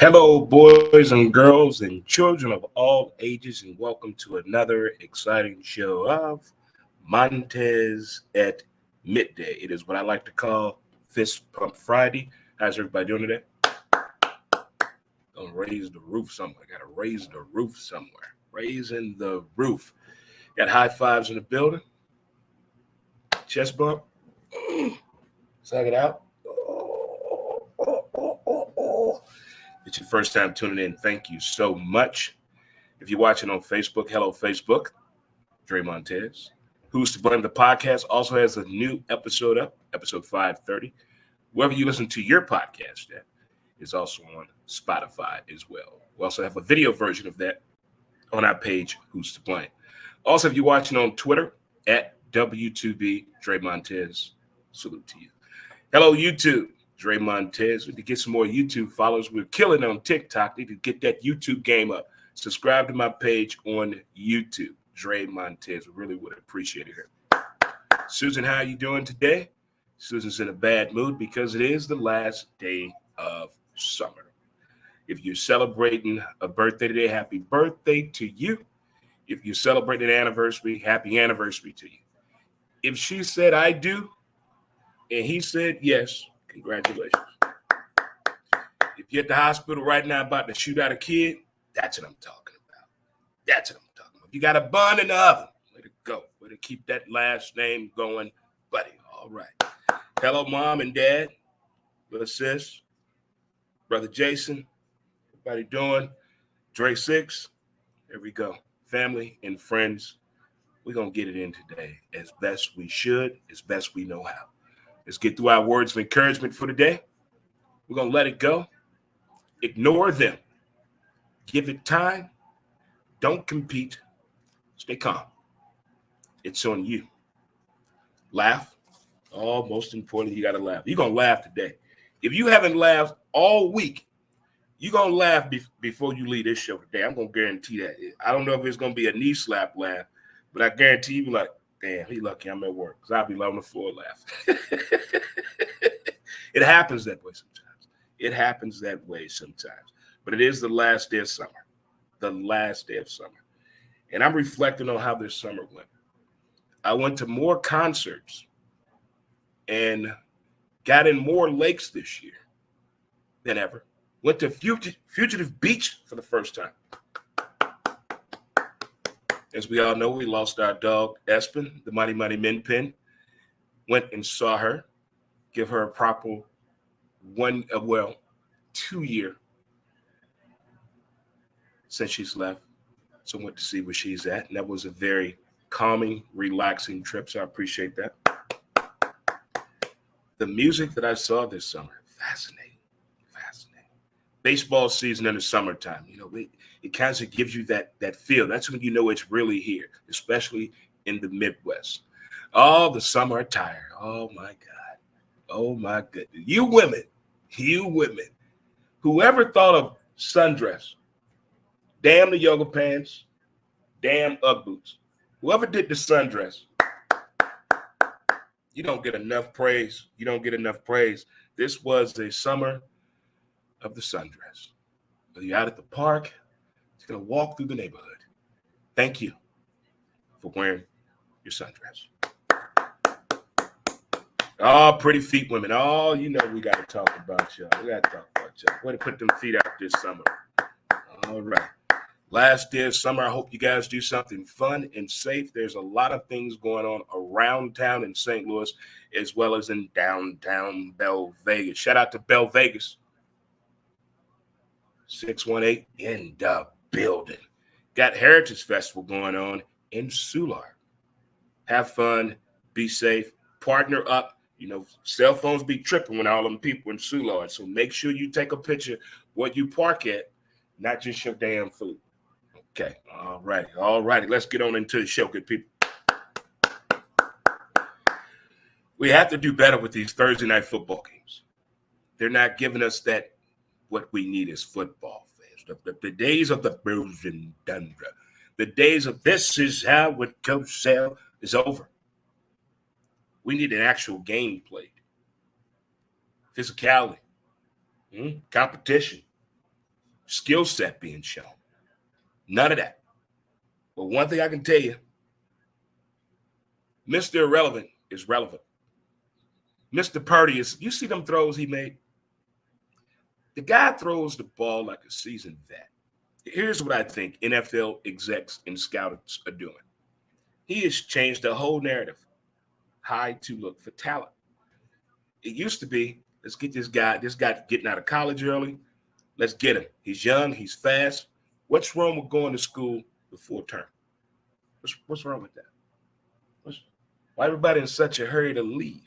Hello, boys and girls and children of all ages, and welcome to another exciting show of Montez at Midday. It is what I like to call Fist Pump Friday. How's everybody doing today? Gonna raise the roof somewhere. Gotta raise the roof somewhere. Raising the roof. Got high fives in the building. Chest bump. Sag it out. It's your first time tuning in. Thank you so much. If you're watching on Facebook, hello, Facebook. Dre Montez. Who's to Blame? The podcast also has a new episode up, episode 530. Wherever you listen to your podcast at is also on Spotify as well. We also have a video version of that on our page, Who's to Blame. Also, if you're watching on Twitter, at W2B Dre Montez, salute to you. Hello, YouTube. Dre Montez. We need to get some more YouTube followers. We're killing on TikTok. Need to get that YouTube game up. Subscribe to my page on YouTube, Dre Montez. We really would appreciate it here. Susan, how are you doing today? Susan's in a bad mood because it is the last day of summer. If you're celebrating a birthday today, happy birthday to you. If you're celebrating an anniversary, happy anniversary to you. If she said I do, and he said yes, congratulations. If you're at the hospital right now about to shoot out a kid, that's what I'm talking about. That's what I'm talking about. You got a bun in the oven. Way to go. Way to keep that last name going, buddy. All right. Hello, mom and dad, little sis, brother Jason. Everybody doing? Dre 6. There we go. Family and friends. We're going to get it in today as best we should, as best we know how. Let's get through our words of encouragement for today. We're going to let it go. Ignore them. Give it time. Don't compete. Stay calm. It's on you. Laugh. Oh, most importantly, you got to laugh. You're going to laugh today. If you haven't laughed all week, you're going to laugh before you leave this show today. I'm going to guarantee that. I don't know if it's going to be a knee slap laugh, but I guarantee you be like, damn, he lucky I'm at work because I'll be on the floor laughing. It happens that way sometimes. It happens that way sometimes. But it is the last day of summer. The last day of summer. And I'm reflecting on how this summer went. I went to more concerts and got in more lakes this year than ever. Went to Fugitive Beach for the first time. As we all know, we lost our dog, Espen, the Mighty Mighty Min Pin. Went and saw her, give her a proper 2 year since she's left. So went to see where she's at. And that was a very calming, relaxing trip. So I appreciate that. The music that I saw this summer, fascinating. Baseball season in the summertime, it kind of gives you that feel. That's when you know it's really here, especially in the Midwest. Oh, the summer attire. Oh, my God. Oh, my goodness. You women, whoever thought of sundress, damn the yoga pants, damn Ugg boots. Whoever did the sundress, you don't get enough praise. You don't get enough praise. This was a summer of the sundress. Whether you're out at the park, it's going to walk through the neighborhood. Thank you for wearing your sundress. Oh, pretty feet women. Oh, we got to talk about y'all. Way to put them feet out this summer. All right. Last day of summer, I hope you guys do something fun and safe. There's a lot of things going on around town in St. Louis, as well as in downtown Belle Vegas. Shout out to Belle Vegas. 618 in the building. Got Heritage Festival going on in Soulard. Have fun, be safe, partner up. Cell phones be tripping when all them people in Soulard. So make sure you take a picture where you park at, not just your damn food. Okay, all righty. Let's get on into the show, good people. We have to do better with these Thursday night football games. They're not giving us that. What we need is football fans. The days of the Bruising Thunder, the days of this is how it goes sell is over. We need an actual game played. Physicality, competition, skill set being shown. None of that. But one thing I can tell you, Mr. Irrelevant is relevant. Mr. Purdy is, you see them throws he made? The guy throws the ball like a seasoned vet. Here's what I think NFL execs and scouts are doing. He has changed the whole narrative. High to look for talent. It used to be, let's get this guy getting out of college early. Let's get him. He's young. He's fast. What's wrong with going to school before term? What's wrong with that? Why everybody in such a hurry to leave?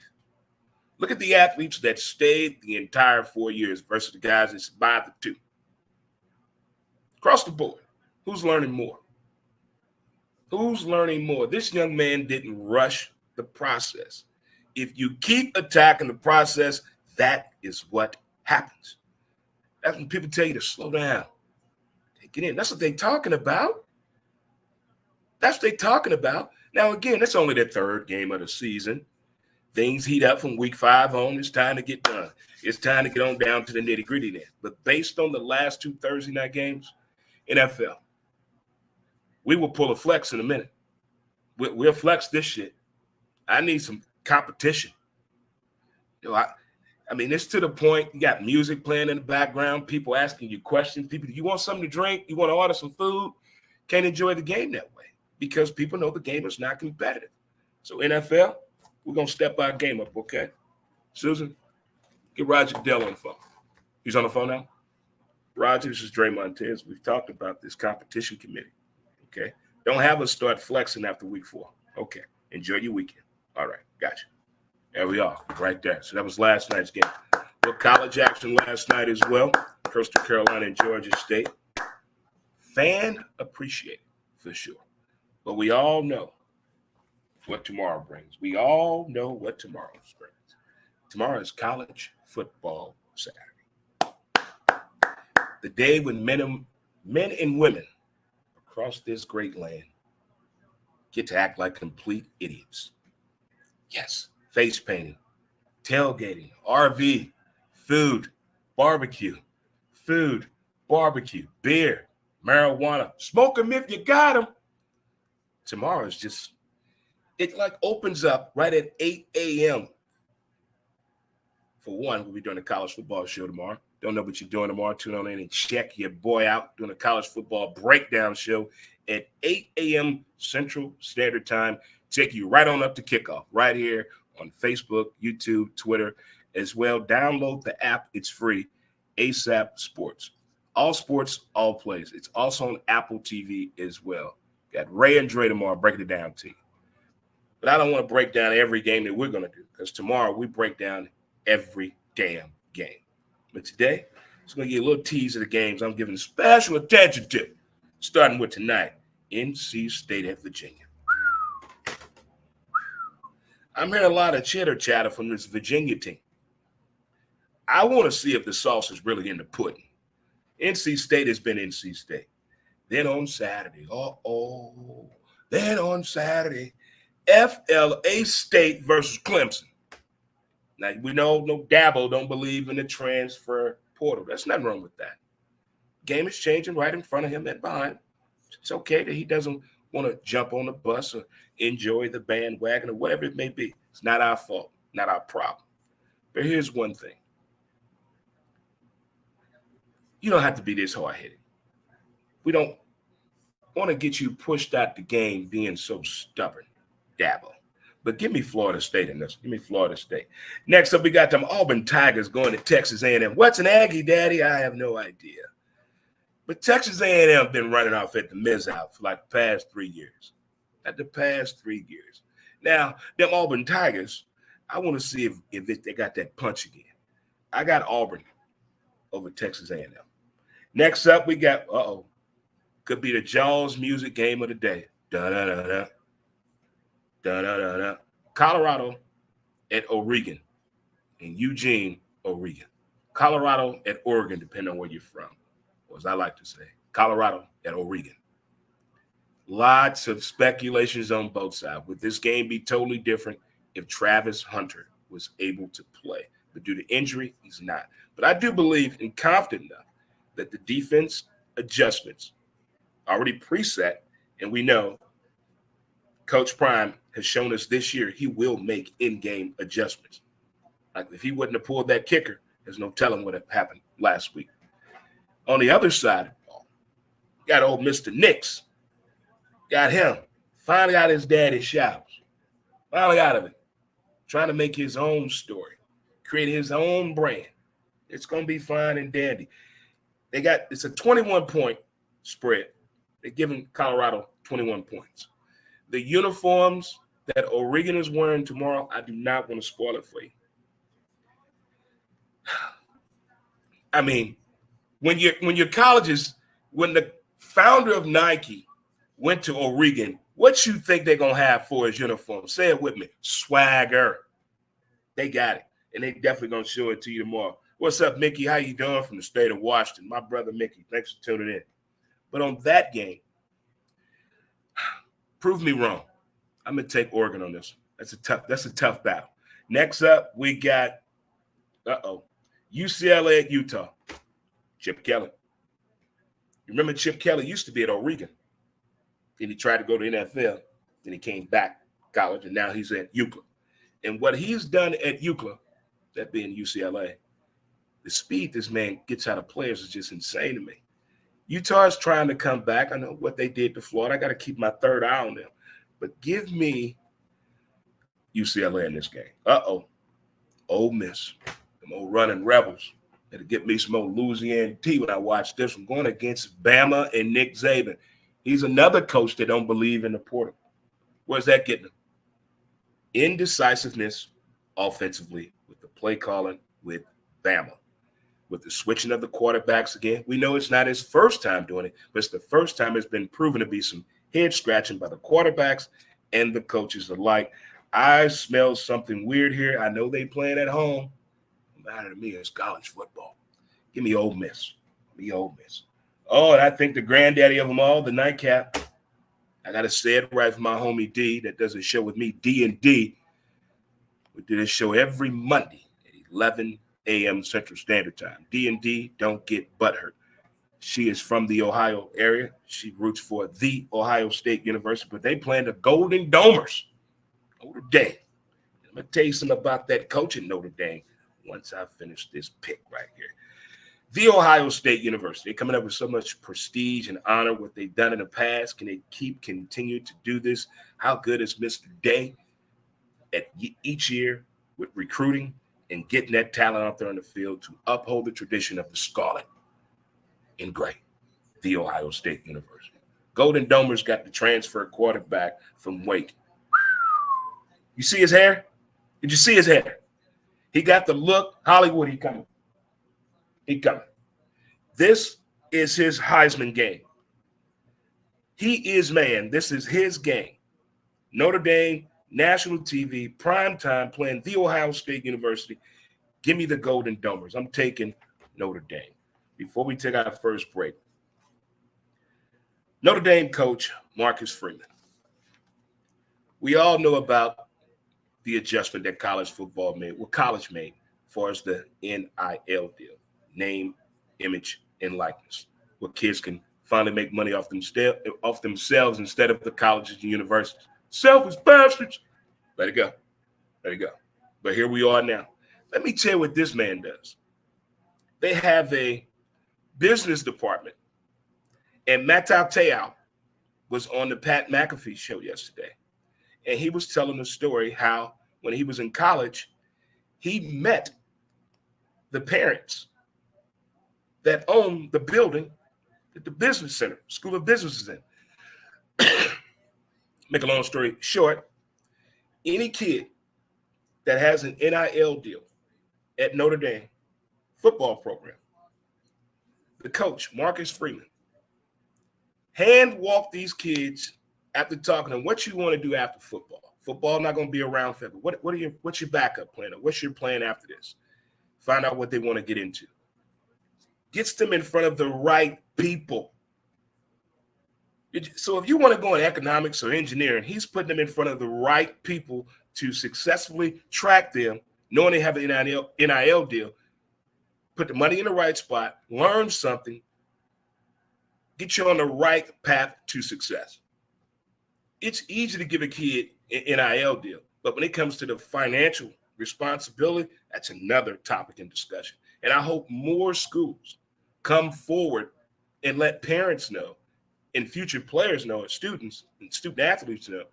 Look at the athletes that stayed the entire 4 years versus the guys that survived the 2. Across the board, who's learning more? Who's learning more? This young man didn't rush the process. If you keep attacking the process, that is what happens. That's when people tell you to slow down. Take it in. That's what they're talking about. That's what they're talking about. Now, again, that's only their 3rd game of the season. Things heat up from week 5 on. It's time to get done. It's time to get on down to the nitty-gritty then. But based on the last 2 Thursday night games, NFL, we will pull a flex in a minute. We'll flex this shit. I need some competition. I mean, it's to the point, you got music playing in the background, people asking you questions. People, you want something to drink? You want to order some food? Can't enjoy the game that way because people know the game is not competitive. So NFL, we're going to step our game up, okay? Susan, get Roger Dell on the phone. He's on the phone now? Roger, this is Dre Montez. We've talked about this competition committee, okay? Don't have us start flexing after week 4. Okay, enjoy your weekend. All right, gotcha. There we are, right there. So that was last night's game. Well, college action last night as well. Coastal Carolina and Georgia State. Fan appreciated, for sure. But we all know what tomorrow brings. We all know what tomorrow brings. Tomorrow is college football Saturday. The day when men and women across this great land get to act like complete idiots. Yes, face painting, tailgating, RV, food, barbecue, beer, marijuana. Smoke them if you got them. Tomorrow is just, it like opens up right at 8 a.m. For one, we'll be doing a college football show tomorrow. Don't know what you're doing tomorrow. Tune on in and check your boy out doing a college football breakdown show at 8 a.m. Central Standard Time. Take you right on up to kickoff right here on Facebook, YouTube, Twitter as well. Download the app. It's free. ASAP Sports. All sports, all plays. It's also on Apple TV as well. Got Ray and Dre tomorrow breaking it down to you. But I don't want to break down every game that we're going to do because tomorrow we break down every damn game. But today, it's going to get a little tease of the games I'm giving special attention to, starting with tonight, NC State at Virginia. I'm hearing a lot of chitter-chatter from this Virginia team. I want to see if the sauce is really in the pudding. NC State has been NC State. Then on Saturday, then on Saturday, FLA State versus Clemson. Now, we know no Dabo don't believe in the transfer portal. There's nothing wrong with that. Game is changing right in front of him and behind. It's okay that he doesn't want to jump on the bus or enjoy the bandwagon or whatever it may be. It's not our fault, not our problem. But here's one thing. You don't have to be this hard-headed. We don't want to get you pushed out the game being so stubborn, Dabo. But give me Florida State in this. Give me Florida State. Next up, we got them Auburn Tigers going to Texas A&M. What's an Aggie, Daddy? I have no idea. But Texas A&M been running off at the Miz-out for like the past 3 years. Now, them Auburn Tigers, I want to see if they got that punch again. I got Auburn over Texas A&M. Next up, we got, could be the Jaws music game of the day. Da-da-da-da. Da-da-da-da. Colorado at Oregon in Eugene, Oregon. Colorado at Oregon, depending on where you're from. Or as I like to say, Colorado at Oregon. Lots of speculations on both sides. Would this game be totally different if Travis Hunter was able to play? But due to injury, he's not. But I do believe and confident enough that the defense adjustments already preset, and we know Coach Prime has shown us this year he will make in-game adjustments. Like if he wouldn't have pulled that kicker, there's no telling what happened last week. On the other side, got old Mr. Nix. Got him. Finally got his daddy's showers. Finally out of it. Trying to make his own story. Create his own brand. It's going to be fine and dandy. It's a 21-point spread. They're giving Colorado 21 points. The uniforms that Oregon is wearing tomorrow, I do not want to spoil it for you. I mean, when your colleges, when the founder of Nike went to Oregon, what you think they're going to have for his uniform? Say it with me. Swagger. They got it. And they definitely going to show it to you tomorrow. What's up, Mickey? How you doing from the state of Washington? My brother, Mickey. Thanks for tuning in. But on that game, prove me wrong. I'm going to take Oregon on this. That's a tough battle. Next up, we got, UCLA at Utah. Chip Kelly. You remember Chip Kelly used to be at Oregon. Then he tried to go to the NFL. Then he came back to college, and now he's at UCLA. And what he's done at UCLA, that being UCLA, the speed this man gets out of players is just insane to me. Utah is trying to come back. I know what they did to Florida. I got to keep my third eye on them. But give me UCLA in this game. Ole Miss. Them old running rebels. That'll get me some old Louisiana tea when I watch this one. Going against Bama and Nick Saban. He's another coach that don't believe in the portal. Where's that getting him? Indecisiveness offensively with the play calling with Bama. With the switching of the quarterbacks again. We know it's not his first time doing it, but it's the first time it's been proven to be some head scratching by the quarterbacks and the coaches alike. I smell something weird here. I know they playing at home. Matter to me is college football. Give me Ole Miss. Give me Ole Miss. Oh, and I think the granddaddy of them all, the nightcap. I got to say it right for my homie D that does a show with me, D&D. We do this show every Monday at 11 a.m. Central Standard Time. D&D, don't get butthurt. She is from the Ohio area. She roots for the Ohio State University, but they playing the Golden Domers. Notre Dame. I'm going to tell you something about that coach at Notre Dame once I finish this pick right here. The Ohio State University. They're coming up with so much prestige and honor, what they've done in the past. Can they continue to do this? How good is Mr. Day at each year with recruiting and getting that talent out there on the field to uphold the tradition of the scarlet and gray? The Ohio State University. Golden Domers got the transfer quarterback from Wake. You see his hair? Did you see his hair? He got the look. Hollywood, he coming. He coming. This is his Heisman game. He is man. This is his game. Notre Dame, national TV, prime time, playing the Ohio State University. Give me the Golden Domers. I'm taking Notre Dame. Before we take our first break, Notre Dame coach Marcus Freeman. We all know about the adjustment that college football made, college made, as far as the NIL deal, name, image, and likeness, where kids can finally make money off themselves instead of the colleges and universities. Selfish bastards. Let it go. Let it go. But here we are now. Let me tell you what this man does. They have a business department, and Matau Te'au was on the Pat McAfee show yesterday. And he was telling the story how when he was in college, he met the parents that own the building that the business center, School of Business is in. Make a long story short, any kid that has an NIL deal at Notre Dame football program, the coach, Marcus Freeman, hand walked these kids after talking to them, what you want to do after football. Football not going to be around forever. What's your backup plan? What's your plan after this? Find out what they want to get into. Gets them in front of the right people. So if you want to go in economics or engineering, he's putting them in front of the right people to successfully track them, knowing they have an NIL deal, put the money in the right spot, learn something, get you on the right path to success. It's easy to give a kid an NIL deal, but when it comes to the financial responsibility, that's another topic in discussion. And I hope more schools come forward and let parents know and future players know and students and student athletes know,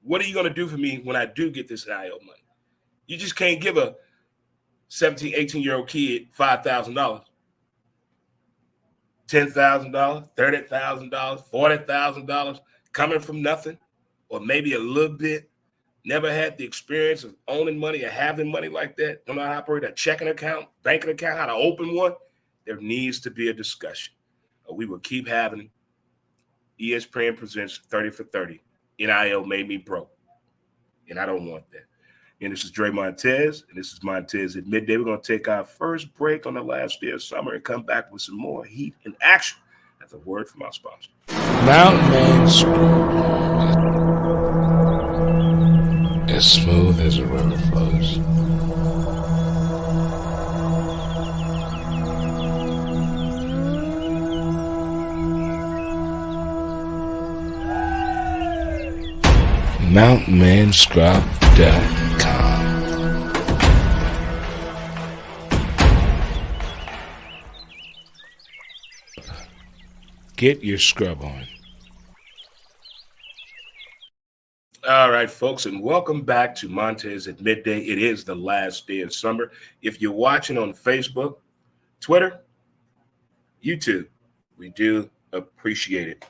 what are you going to do for me when I do get this NIL money? You just can't give a 17, 18-year-old kid $5,000, $10,000, $30,000, $40,000 coming from nothing, or maybe a little bit. Never had the experience of owning money or having money like that. Don't know how to operate a checking account, banking account, how to open one. There needs to be a discussion. We will keep having ESPN presents 30 for 30. NIL made me broke, and I don't want that. And this is Dre Montez, and this is Montez at Midday. We're going to take our first break on the last day of summer and come back with some more heat and action. That's a word from our sponsor. Mountain Man as smooth as a river flows. MountainManScrub.com. Get your scrub on. All right, folks, and welcome back to Montez at Midday. It is the last day of summer. If you're watching on Facebook, Twitter, YouTube, we do appreciate it.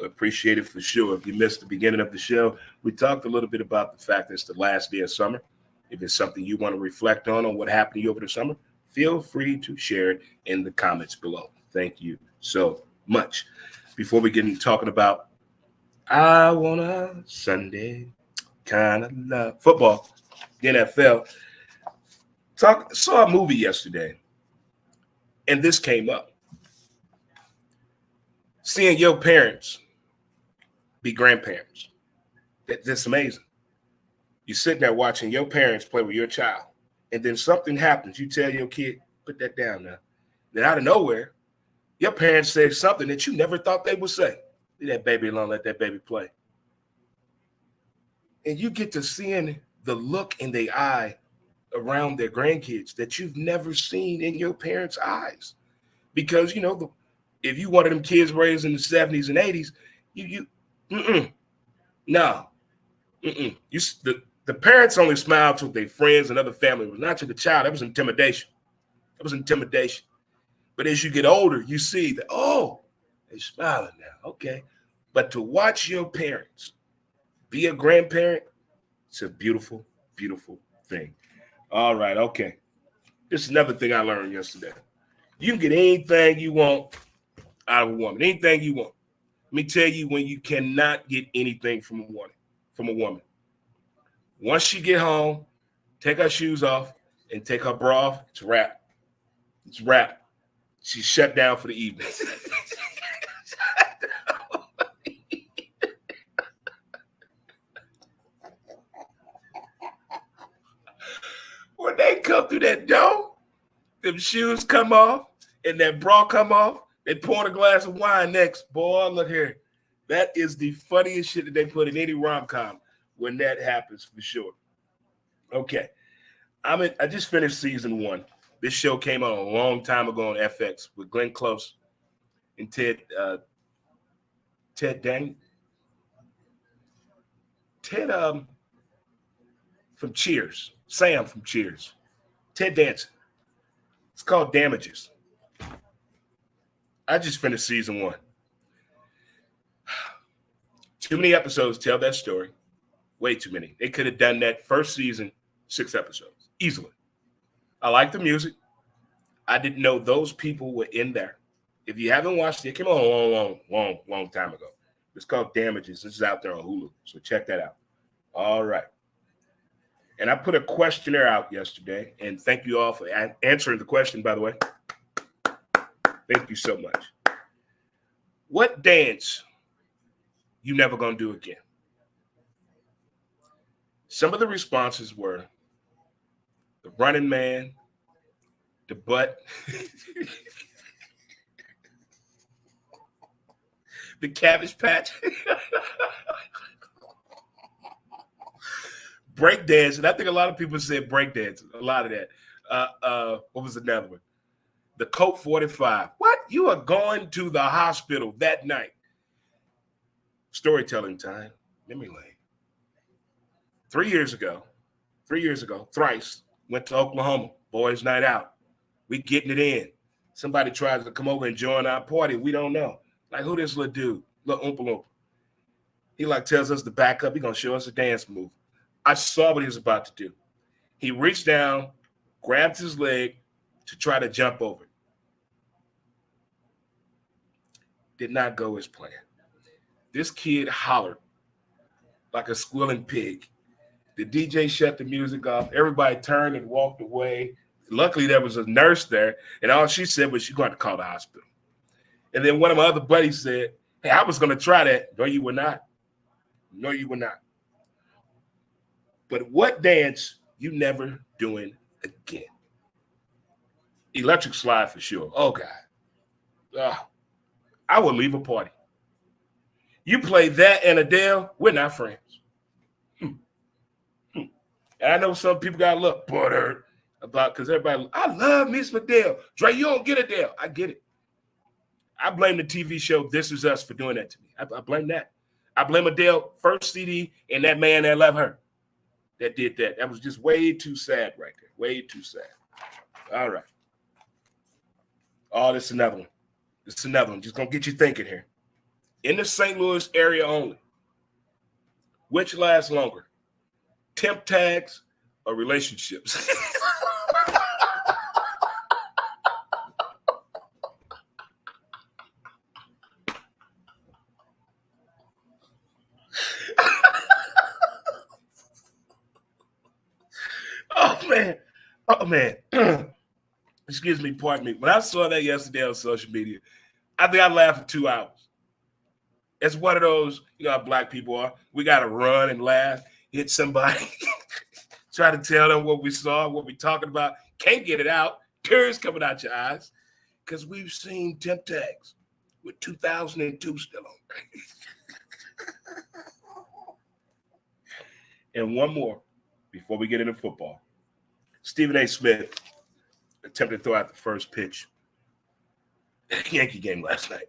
Appreciate it for sure. If you missed the beginning of the show, we talked a little bit about the fact that it's the last day of summer. If it's something you want to reflect on what happened to you over the summer, feel free to share it in the comments below. Thank you so much. Before we get into talking about I want a Sunday kind of love football, the NFL, saw a movie yesterday, and this came up. Seeing your parents be grandparents. That's amazing. You're sitting there watching your parents play with your child, and then something happens. You tell your kid, put that down now. Then out of nowhere, your parents say something that you never thought they would say. Leave that baby alone, let that baby play. And you get to seeing the look in their eye around their grandkids that you've never seen in your parents' eyes. Because, if you wanted them kids raised in the 70s and 80s, the parents only smiled to their friends and other family. It was not to the child. That was intimidation. But as you get older, you see that, they're smiling now. Okay. But to watch your parents be a grandparent, it's a beautiful, beautiful thing. All right. Okay. This is another thing I learned yesterday. You can get anything you want out of a woman, anything you want. Let me tell you when you cannot get anything from a woman. Once she get home, take her shoes off and take her bra off, it's a wrap. It's a wrap. She's shut down for the evening. When they come through that door, them shoes come off and that bra come off, they pour a glass of wine next. Boy, look here. That is the funniest shit that they put in any rom-com when that happens for sure. Okay. I just finished season 1. This show came out a long time ago on FX with Glenn Close and Ted from Cheers. Sam from Cheers. Ted Danson. It's called Damages. I just finished season 1. Too many episodes tell that story. Way too many. They could have done that first season, 6 episodes, easily. I like the music. I didn't know those people were in there. If you haven't watched it, it came on a long time ago. It's called Damages. This is out there on Hulu, so check that out. All right. And I put a questionnaire out yesterday, and thank you all for answering the question, by the way. Thank you so much. What dance you never gonna do again? Some of the responses were the Running Man, the butt, the Cabbage Patch, breakdancing. I think a lot of people said breakdancing. A lot of that. What was another one? The Colt 45. What? You are going to the hospital that night. Storytelling time. Memory lane. 3 years ago, thrice went to Oklahoma. Boys' night out. We getting it in. Somebody tries to come over and join our party. We don't know. Like, who this little dude? Little Oompa Loompa. He like tells us to back up. He gonna show us a dance move. I saw what he was about to do. He reached down, grabbed his leg to try to jump over. Did not go as planned. This kid hollered like a squealing pig. The DJ shut the music off. Everybody turned and walked away. Luckily, there was a nurse there, and all she said was she's going to call the hospital. And then one of my other buddies said, hey, I was going to try that. No, you were not. No, you were not. But what dance you never doing again? Electric slide for sure. Oh, God. I will leave a party. You play that and Adele, we're not friends. And I know some people got a little butthurt about, because everybody, I love Miss Adele. Dre, you don't get Adele. I get it. I blame the TV show This Is Us for doing that to me. I blame that. I blame Adele, first CD, and that man that loved her that did that. That was just way too sad right there. Way too sad. All right. Oh, this is another one. This is another one. Just going to get you thinking here. In the St. Louis area only, which lasts longer? Temp tags or relationships? Oh, man. Excuse me, pardon me. When I saw that yesterday on social media, I think I laughed for 2 hours. It's one of those, you know how black people are. We got to run and laugh, hit somebody, try to tell them what we saw, what we talking about. Can't get it out. Tears coming out your eyes because we've seen temp tags with 2002 still on. And one more before we get into football. Stephen A. Smith attempted to throw out the first pitch at the Yankee game last night.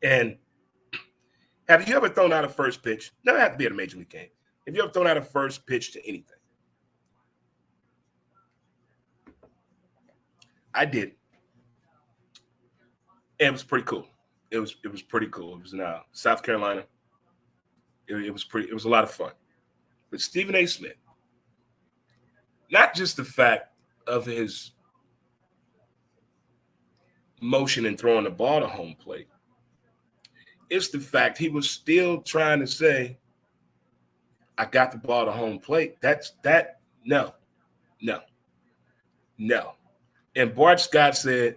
And have you ever thrown out a first pitch? Never have to be at a major league game. Have you ever thrown out a first pitch to anything? I did. And it was pretty cool. It was pretty cool. It was in South Carolina. It was a lot of fun. But Stephen A. Smith, not just the fact of his motion in throwing the ball to home plate, it's the fact he was still trying to say, I got the ball to home plate. No. And Bart Scott said,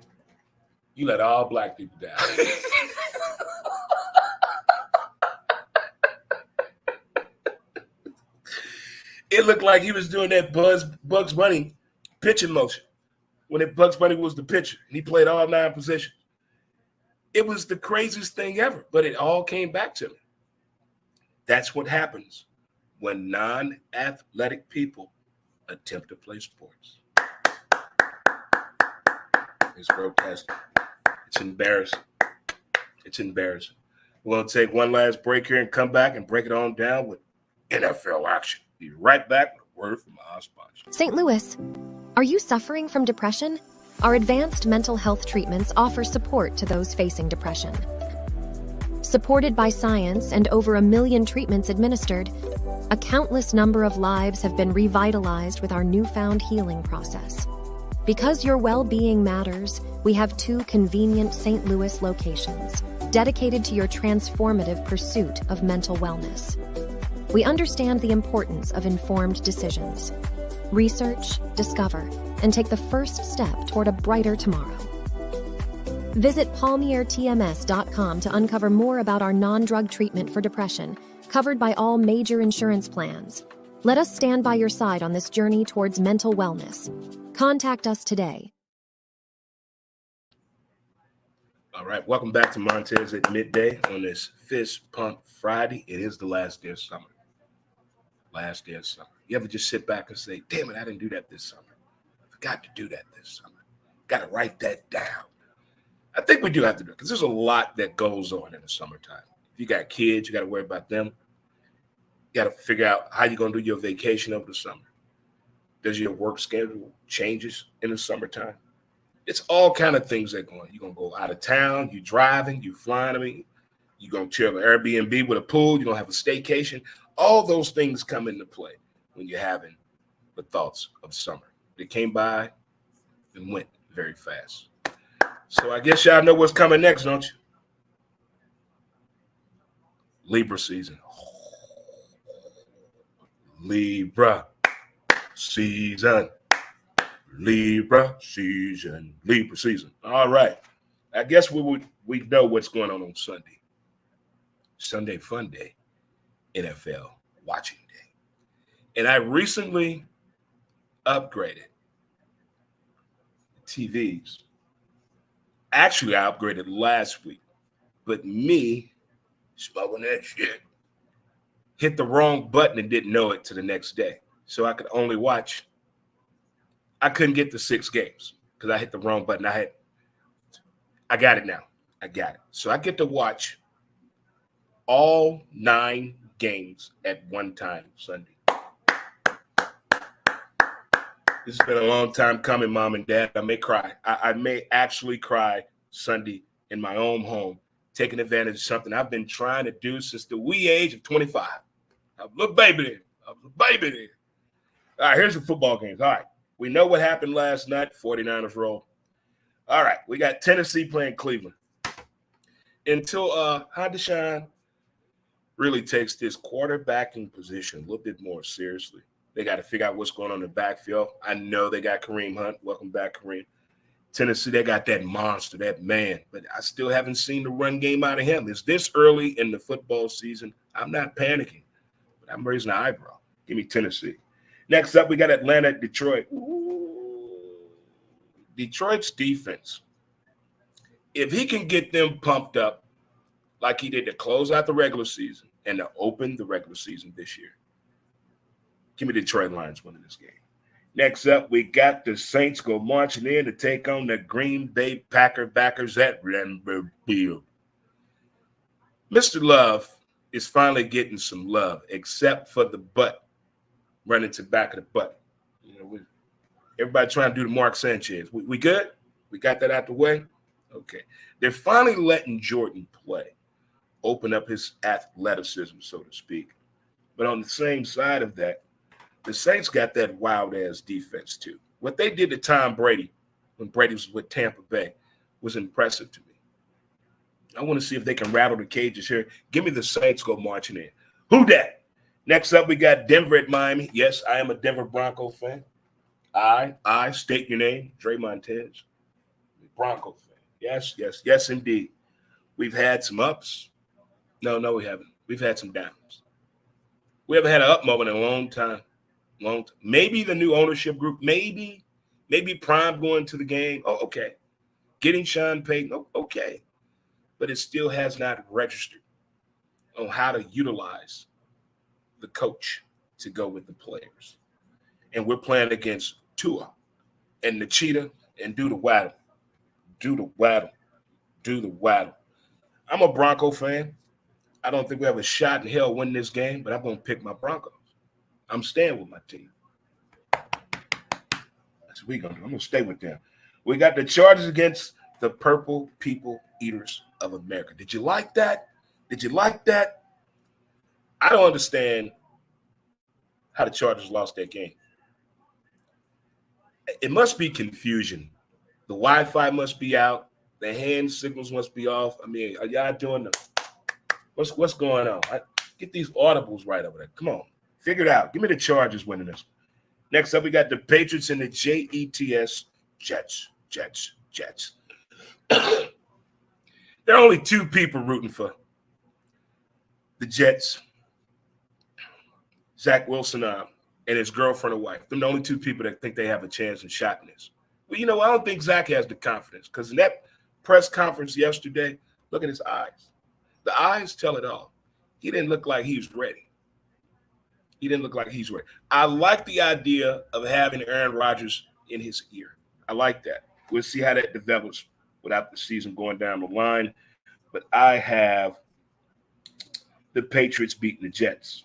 you let all black people down. It looked like he was doing that Bugs Bunny pitching motion when Bugs Bunny was the pitcher and he played all 9 positions. It was the craziest thing ever, but it all came back to me. That's what happens when non-athletic people attempt to play sports. It's grotesque. It's embarrassing. It's embarrassing. We're going to take one last break here and come back and break it on down with NFL action. Be right back with a word from our sponsor. St. Louis, are you suffering from depression? Our advanced mental health treatments offer support to those facing depression. Supported by science and over 1 million treatments administered, a countless number of lives have been revitalized with our newfound healing process. Because your well-being matters, we have 2 convenient St. Louis locations dedicated to your transformative pursuit of mental wellness. We understand the importance of informed decisions. Research, discover, and take the first step toward a brighter tomorrow. Visit palmiertms.com to uncover more about our non-drug treatment for depression, covered by all major insurance plans. Let us stand by your side on this journey towards mental wellness. Contact us today. All right, welcome back to Montez at midday on this Fist Pump Friday. It is the last day of summer. Last day of summer. You ever just sit back and say, damn it, I didn't do that this summer. I forgot to do that this summer. Got to write that down. I think we do have to do it because there's a lot that goes on in the summertime. If you got kids, you got to worry about them. You got to figure out how you're going to do your vacation over the summer. Does your work schedule changes in the summertime? It's all kind of things that go on. You're going to go out of town, you driving, you flying. I mean, you're going to chill at an Airbnb with a pool. You're going to have a staycation. All those things come into play when you're having the thoughts of summer. They came by and went very fast. So I guess y'all know what's coming next, don't you? Libra season. Libra season. Libra season. Libra season. All right. I guess we know what's going on Sunday. Sunday fun day. NFL watching day. And I recently upgraded TVs. Actually, I upgraded last week. But me, smoking that shit, hit the wrong button and didn't know it to the next day. So I could only watch. I couldn't get the 6 games because I hit the wrong button. I got it now. I got it. So I get to watch all 9 games at one time Sunday. This has been a long time coming, Mom and Dad. I may cry. I may actually cry Sunday in my own home, taking advantage of something I've been trying to do since the wee age of 25. I was a little baby then. All right, here's the football games. All right, we know what happened last night. 49ers roll. All right, we got Tennessee playing Cleveland. Until Deshaun really takes this quarterbacking position a little bit more seriously. They got to figure out what's going on in the backfield. I know they got Kareem Hunt. Welcome back, Kareem. Tennessee, they got that monster, that man. But I still haven't seen the run game out of him. It's this early in the football season. I'm not panicking, but I'm raising an eyebrow. Give me Tennessee. Next up, we got Atlanta at Detroit. Ooh. Detroit's defense. If he can get them pumped up like he did to close out the regular season and to open the regular season this year, give me Detroit Lions winning this game. Next up, we got the Saints go marching in to take on the Green Bay backers at Lambeau Field. Mr. Love is finally getting some love, except for the butt, running to back of the butt. You know, everybody trying to do the Mark Sanchez. We good? We got that out the way? Okay. They're finally letting Jordan play, open up his athleticism, so to speak. But on the same side of that, the Saints got that wild-ass defense, too. What they did to Tom Brady when Brady was with Tampa Bay was impressive to me. I want to see if they can rattle the cages here. Give me the Saints go marching in. Who dat? Next up, we got Denver at Miami. Yes, I am a Denver Bronco fan. I state your name, Dre Montez. Bronco fan. Yes, indeed. We've had some ups. No, we haven't. We've had some downs. We haven't had an up moment in a long time. Maybe the new ownership group, maybe Prime going to the game. Oh, okay. Getting Sean Payton. Oh, okay. But it still has not registered on how to utilize the coach to go with the players. And we're playing against Tua and the Cheetah and do the waddle. I'm a Bronco fan. I don't think we have a shot in hell winning this game, but I'm going to pick my Broncos. I'm staying with my team. That's what we're going to do. I'm going to stay with them. We got the Chargers against the Purple People Eaters of America. Did you like that? I don't understand how the Chargers lost that game. It must be confusion. The Wi-Fi must be out. The hand signals must be off. I mean, are y'all doing what's going on? Get these audibles right over there. Come on. Figure it out. Give me the Chargers winning this. Next up, we got the Patriots and the Jets. Jets. There are only 2 people rooting for the Jets. Zach Wilson and his girlfriend or wife. They're the only two people that think they have a chance and shot in this. Well, I don't think Zach has the confidence because in that press conference yesterday, look at his eyes. The eyes tell it all. He didn't look like he was ready. I like the idea of having Aaron Rodgers in his ear. I like that. We'll see how that develops without the season going down the line. But I have the Patriots beating the Jets.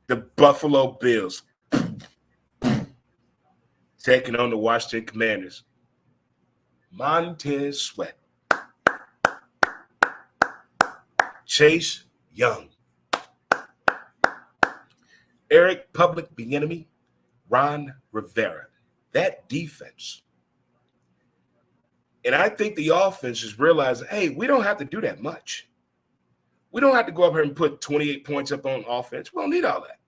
The Buffalo Bills taking on the Washington Commanders. Montez Sweat. Chase Young. Eric Public Bieniemy. Ron Rivera. That defense. And I think the offense is realizing, hey, we don't have to do that much. We don't have to go up here and put 28 points up on offense. We don't need all that.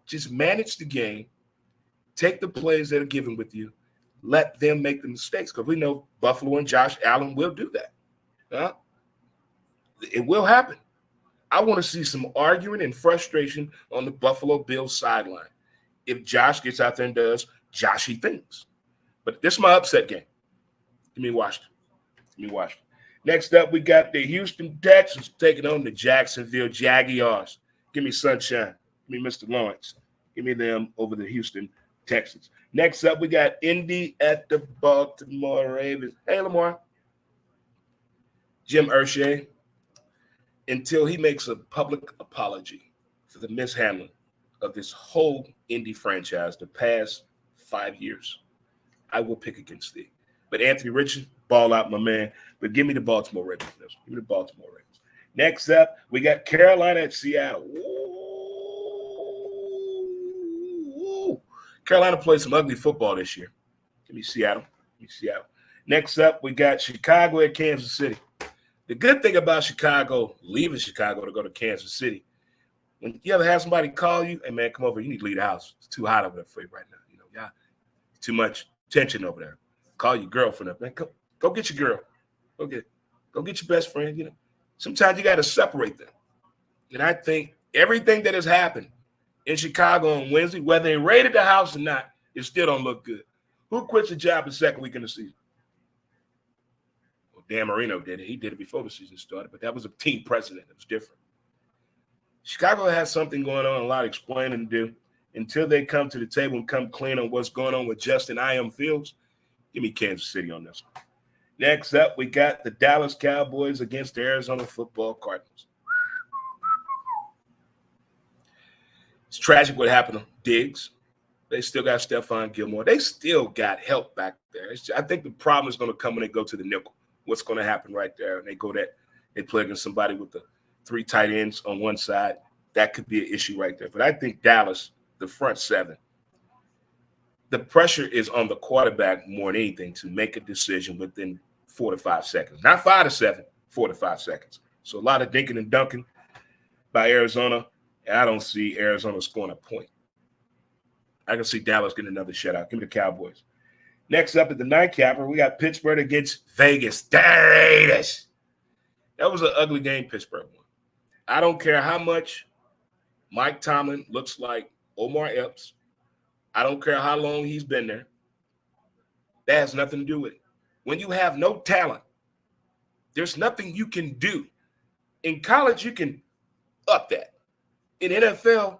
Just manage the game. Take the plays that are given with you. Let them make the mistakes because we know Buffalo and Josh Allen will do that. It will happen. I want to see some arguing and frustration on the Buffalo Bills sideline. If Josh gets out there and does Joshy things. But this is my upset game. Give me Washington. Next up, we got the Houston Texans taking on the Jacksonville Jaguars. Give me Sunshine. Give me Mr. Lawrence. Give me them over the Houston Texans. Next up, we got Indy at the Baltimore Ravens. Hey, Lamar. Jim Irsay, until he makes a public apology for the mishandling of this whole Indy franchise the past 5 years, I will pick against thee. But Anthony Richardson, ball out, my man. But give me the Baltimore Ravens. Give me the Baltimore Ravens. Next up, we got Carolina at Seattle. Ooh. Carolina played some ugly football this year. Give me Seattle. Next up, we got Chicago at Kansas City. The good thing about Chicago, leaving Chicago to go to Kansas City, when you ever have somebody call you, hey, man, come over, you need to leave the house. It's too hot over there for you right now. Too much tension over there. Call your girlfriend up, man. Go get your girl. Go get your best friend. Sometimes you got to separate them. And I think everything that has happened in Chicago on Wednesday, whether they raided the house or not, it still don't look good. Who quits a job the second week in the season? Well, Dan Marino did it. He did it before the season started, but that was a team precedent. It was different. Chicago has something going on, a lot of explaining to do. Until they come to the table and come clean on what's going on with Justin I.M. Fields, give me Kansas City on this one. Next up, we got the Dallas Cowboys against the Arizona Football Cardinals. It's tragic what happened to Diggs. They still got Stephon Gilmore. They still got help back there. I think the problem is going to come when they go to the nickel. What's going to happen right there? And they play against somebody with the 3 tight ends on one side. That could be an issue right there. But I think Dallas, the front 7, the pressure is on the quarterback more than anything to make a decision within 4 to 5 seconds. Not 5 to 7, 4 to 5 seconds. So a lot of dinking and dunking by Arizona, and I don't see Arizona scoring a point. I can see Dallas getting another shutout. Give me the Cowboys. Next up at the nightcapper, we got Pittsburgh against Vegas. The Raiders. That was an ugly game Pittsburgh won. I don't care how much Mike Tomlin looks like Omar Epps. I don't care how long he's been there. That has nothing to do with it. When you have no talent, there's nothing you can do. In college, you can up that. In NFL,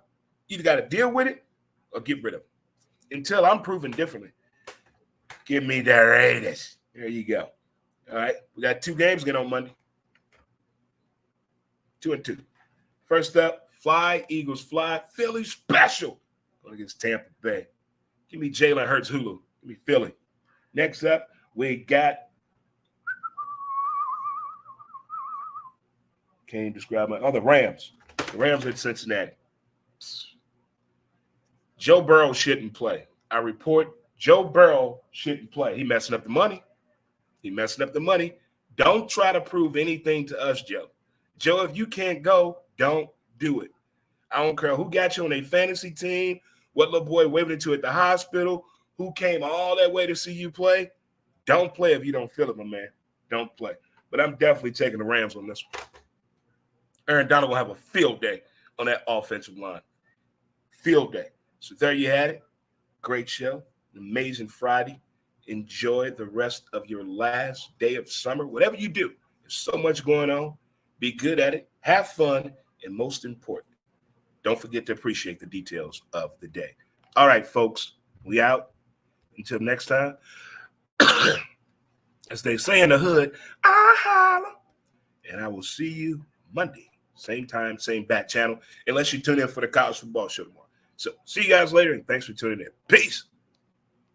you either got to deal with it or get rid of it. Until I'm proven differently. Give me the Raiders. There you go. All right. We got 2 games again on Monday. 2-2. First up, fly, Eagles fly. Philly special. Going against Tampa Bay. Give me Jalen Hurts Hulu. Give me Philly. Next up, we got can't even describe the Rams. The Rams at Cincinnati. Joe Burrow shouldn't play. I report Joe Burrow shouldn't play. He messing up the money. Don't try to prove anything to us, Joe. Joe, if you can't go, don't do it. I don't care who got you on a fantasy team, what little boy waving into at the hospital, who came all that way to see you play. Don't play if you don't feel it, my man. Don't play. But I'm definitely taking the Rams on this one. Aaron Donald will have a field day on that offensive line. field day. So there you had it. Great show. An amazing Friday. Enjoy the rest of your last day of summer. Whatever you do, there's so much going on. Be good at it. Have fun. And most important, don't forget to appreciate the details of the day. All right, folks, we out. Until next time. As they say in the hood, I holla. And I will see you Monday. Same time, same bat channel. Unless you tune in for the college football show tomorrow. So see you guys later. And thanks for tuning in. Peace.